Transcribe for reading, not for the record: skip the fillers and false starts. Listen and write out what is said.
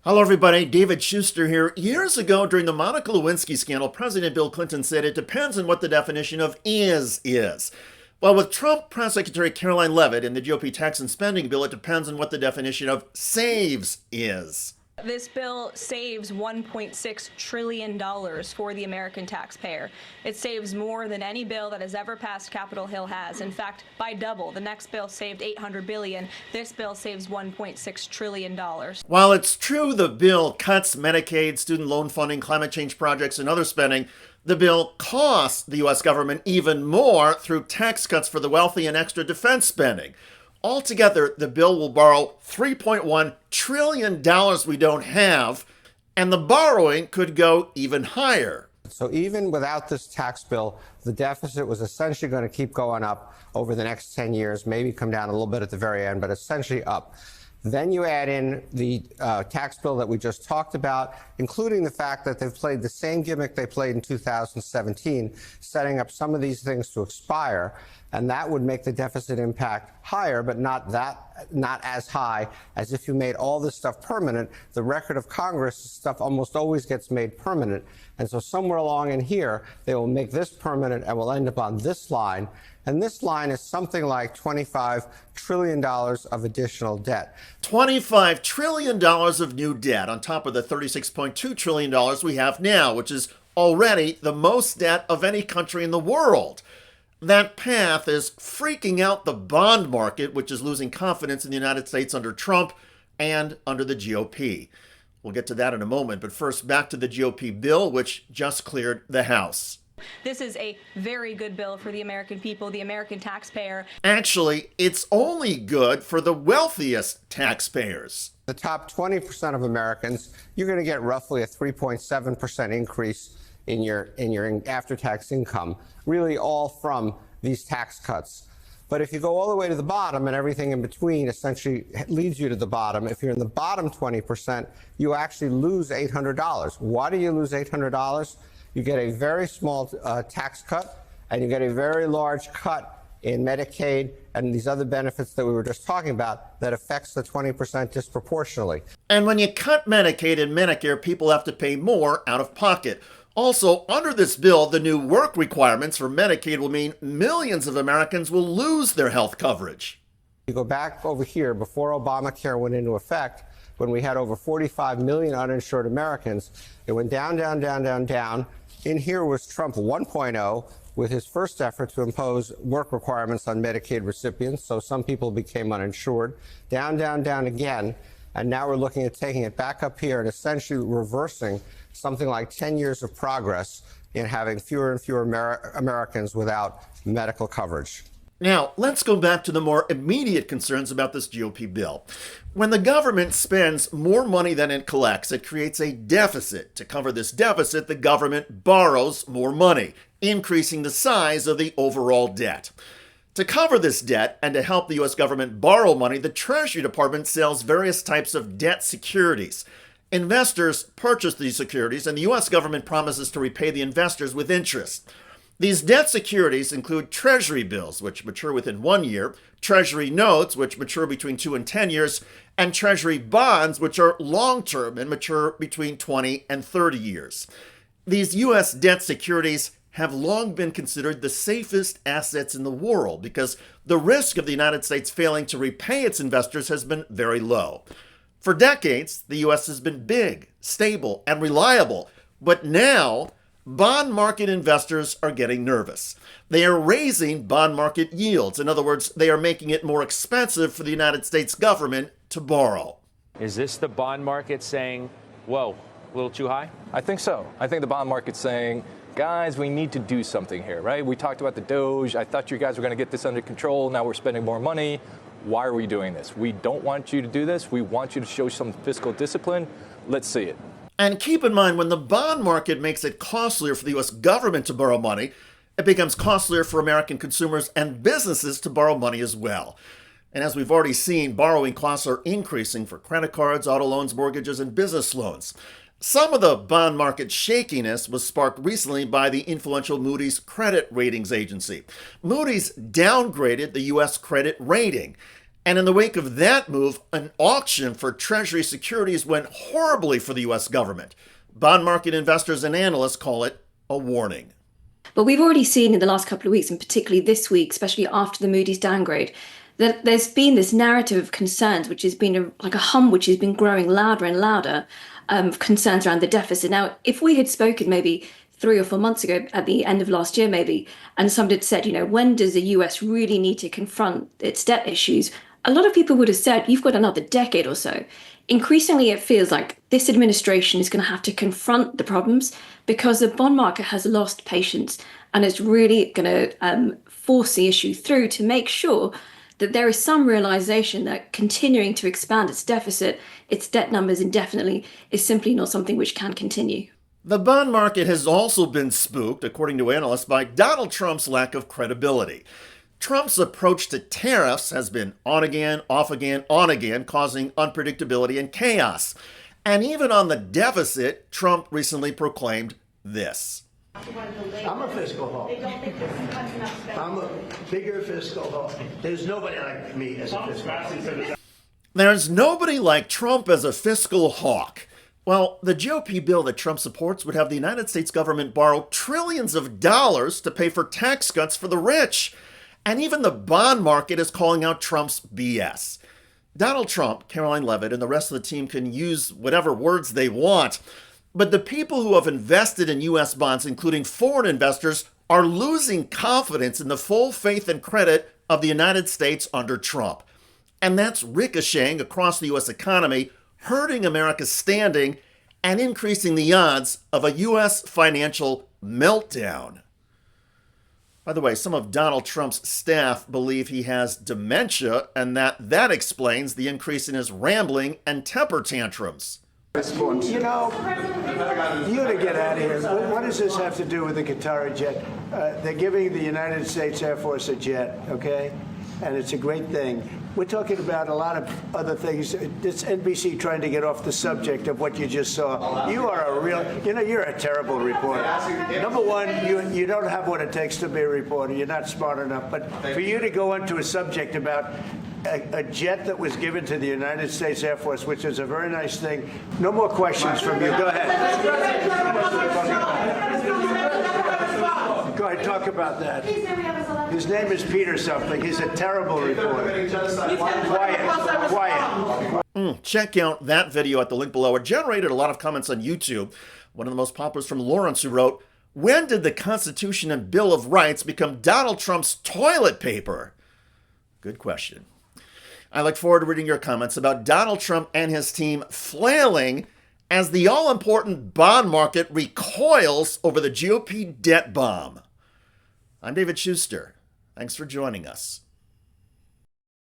Hello, everybody. David Shuster here. Years ago, during the Monica Lewinsky scandal, President Bill Clinton said it depends on what the definition of is. Well, with Trump Press Secretary Karoline Leavitt and the GOP tax and spending bill, it depends on what the definition of saves is. This bill saves $1.6 trillion for the American taxpayer. It saves more than any bill that has ever passed Capitol Hill has. In fact, by double. The next bill saved $800 billion. This bill saves $1.6 trillion. While it's true the bill cuts Medicaid, student loan funding, climate change projects, and other spending, the bill costs the U.S. government even more through tax cuts for the wealthy and extra defense spending. Altogether, the bill will borrow $3.1 trillion we don't have, and the borrowing could go even higher. So even without this tax bill, the deficit was essentially going to keep going up over the next 10 years, maybe come down a little bit at the very end, but essentially up. Then you add in the tax bill that we just talked about, including the fact that they've played the same gimmick they played in 2017, setting up some of these things to expire, and that would make the deficit impact higher, but not as high as if you made all this stuff permanent. The record of Congress, stuff almost always gets made permanent, and so somewhere along in here, they will make this permanent and will end up on this line. And this line is something like $25 trillion of additional debt. $25 trillion of new debt on top of the $36.2 trillion we have now, which is already the most debt of any country in the world. That path is freaking out the bond market, which is losing confidence in the United States under Trump and under the GOP. We'll get to that in a moment, but first back to the GOP bill, which just cleared the House. This is a very good bill for the American people, the American taxpayer. Actually, it's only good for the wealthiest taxpayers. The top 20% of Americans, you're going to get roughly a 3.7% increase in your after-tax income, really all from these tax cuts. But if you go all the way to the bottom and everything in between essentially leads you to the bottom, if you're in the bottom 20%, you actually lose $800. Why do you lose $800? You get a very small tax cut, and you get a very large cut in Medicaid and these other benefits that we were just talking about that affects the 20% disproportionately. And when you cut Medicaid and Medicare, people have to pay more out of pocket. Also, under this bill, the new work requirements for Medicaid will mean millions of Americans will lose their health coverage. You go back over here before Obamacare went into effect, when we had over 45 million uninsured Americans, it went down, down, down, down, down. In here was Trump 1.0 with his first effort to impose work requirements on Medicaid recipients, so some people became uninsured. Down, down, down again, and now we're looking at taking it back up here and essentially reversing something like 10 years of progress in having fewer and fewer Americans without medical coverage. Now, let's go back to the more immediate concerns about this GOP bill. When the government spends more money than it collects, it creates a deficit. To cover this deficit, the government borrows more money, increasing the size of the overall debt. To cover this debt and to help the U.S. government borrow money, the Treasury Department sells various types of debt securities. Investors purchase these securities, and the U.S. government promises to repay the investors with interest. These debt securities include Treasury bills, which mature within 1 year, Treasury notes, which mature between 2 and 10 years, and Treasury bonds, which are long-term and mature between 20 and 30 years. These U.S. debt securities have long been considered the safest assets in the world because the risk of the United States failing to repay its investors has been very low. For decades, the U.S. has been big, stable, and reliable, but now bond market investors are getting nervous. They are raising bond market yields. In other words, they are making it more expensive for the United States government to borrow. Is this the bond market saying, whoa, a little too high? I think so. I think the bond market's saying, guys, we need to do something here, right? We talked about the Doge. I thought you guys were going to get this under control. Now we're spending more money. Why are we doing this? We don't want you to do this. We want you to show some fiscal discipline. Let's see it. And keep in mind, when the bond market makes it costlier for the U.S. government to borrow money, it becomes costlier for American consumers and businesses to borrow money as well. And as we've already seen, borrowing costs are increasing for credit cards, auto loans, mortgages, and business loans. Some of the bond market shakiness was sparked recently by the influential Moody's credit ratings agency. Moody's downgraded the U.S. credit rating. And in the wake of that move, an auction for Treasury securities went horribly for the U.S. government. Bond market investors and analysts call it a warning. But we've already seen in the last couple of weeks, and particularly this week, especially after the Moody's downgrade, that there's been this narrative of concerns, which has been like a hum which has been growing louder and louder, of concerns around the deficit. Now, if we had spoken maybe 3 or 4 months ago at the end of last year maybe, and somebody had said, when does the US really need to confront its debt issues? A lot of people would have said, you've got another decade or so. Increasingly, it feels like this administration is going to have to confront the problems because the bond market has lost patience and it's really going to force the issue through to make sure that there is some realization that continuing to expand its deficit, its debt numbers indefinitely, is simply not something which can continue. The bond market has also been spooked, according to analysts, by Donald Trump's lack of credibility. Trump's approach to tariffs has been on again, off again, on again, causing unpredictability and chaos. And even on the deficit, Trump recently proclaimed this. I'm a fiscal hawk. I'm a bigger fiscal hawk. There's nobody like me as a fiscal hawk. There's nobody like Trump as a fiscal hawk. Well, the GOP bill that Trump supports would have the United States government borrow trillions of dollars to pay for tax cuts for the rich. And even the bond market is calling out Trump's BS. Donald Trump, Karoline Leavitt, and the rest of the team can use whatever words they want. But the people who have invested in U.S. bonds, including foreign investors, are losing confidence in the full faith and credit of the United States under Trump. And that's ricocheting across the U.S. economy, hurting America's standing, and increasing the odds of a U.S. financial meltdown. By the way, some of Donald Trump's staff believe he has dementia, and that explains the increase in his rambling and temper tantrums. You to get out of here. What does this have to do with the Qatar jet? They're giving the United States Air Force a jet, okay? And it's a great thing. We're talking about a lot of other things. It's NBC trying to get off the subject of what you just saw. You are a real, you're a terrible reporter. Number one, you don't have what it takes to be a reporter. You're not smart enough. But for you to go into a subject about a jet that was given to the United States Air Force, which is a very nice thing. No more questions from you. Go ahead. Go ahead, talk about that. His name is Peter something. He's a terrible reporter. Quiet. Check out that video at the link below. It generated a lot of comments on YouTube. One of the most popular is from Lawrence, who wrote, "When did the Constitution and Bill of Rights become Donald Trump's toilet paper?" Good question. I look forward to reading your comments about Donald Trump and his team flailing as the all-important bond market recoils over the GOP debt bomb. I'm David Shuster. Thanks for joining us.